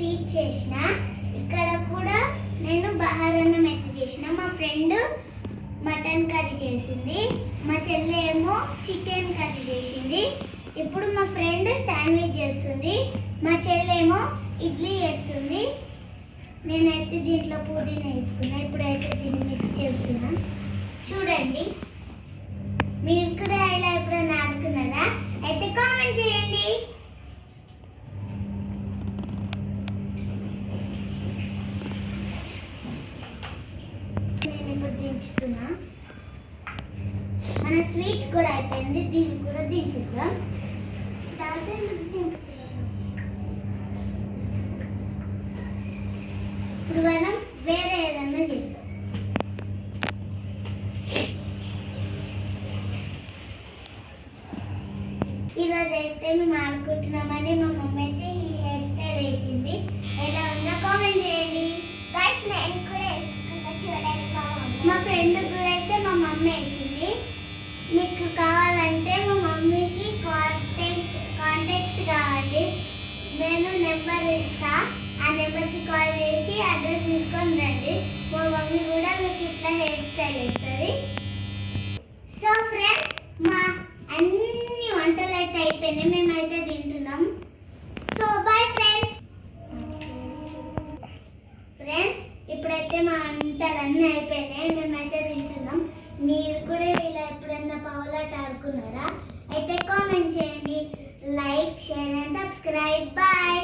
Sweet చేసిన, ఇక్కడ కూడా నేను బహారన్నం అయితే చేసిన. మా ఫ్రెండ్ మటన్ కర్రీ చేసింది, మా చెల్లి ఏమో చికెన్ కర్రీ చేసింది. ఇప్పుడు మా ఫ్రెండ్ శాండ్విచ్ చేస్తుంది, మా చెల్లి ఏమో ఇడ్లీ చేస్తుంది. నేనైతే దీంట్లో పుదీనా వేసుకున్నా. ఇప్పుడైతే దీన్ని మిక్స్ చేస్తున్నా. చూడండి, మీరు కూడా ఇలా ఎప్పుడైనా ఆడుకున్నారా? అయితే కామెంట్ చేయండి. నేను ఇప్పుడు దించుతున్నా. మన స్వీట్ కూడా అయిపోయింది, దీన్ని కూడా దించుద్దాం. ఇప్పుడు మనం వేరే ఏదన్నా చేద్దాం. ఈరోజు అయితే మేము ఆడుకుంటున్నామని మా మమ్మీ అయితే ఈ హెయిర్ స్టైల్ వేసింది. ఎలా ఉందో కామెంట్ చేయండి. నేను కూడా వేసుకున్నా, చూడండి. మా ఫ్రెండ్ కూడా అయితే మా మమ్మీ వేసింది. మీకు కావాలంటే మా మమ్మీకి కాంటాక్ట్ కావాలి, నేను నెంబర్ ఇస్తా. ఆ నెంబర్కి కాల్ చేసి అడ్రస్ తీసుకొని రండి. మా మమ్మీ కూడా మీకు ఇట్లా హెయిర్ స్టైల్ వేస్తుంది. సో ఫ్రెండ్స్, మా అన్ని వంటలు అయితే అయిపోయినాయి, మేమైతే తింటున్నాం. So bye friends. ఇప్పుడైతే మా వంటలు అన్నీ అయిపోయినాయి, మేమైతే తింటున్నాం. మీరు కూడా ఇలా ఎప్పుడన్నా పావులాట ఆడుకున్నారా? అయితే కామెంట్ చేయండి, like, share and subscribe. Bye.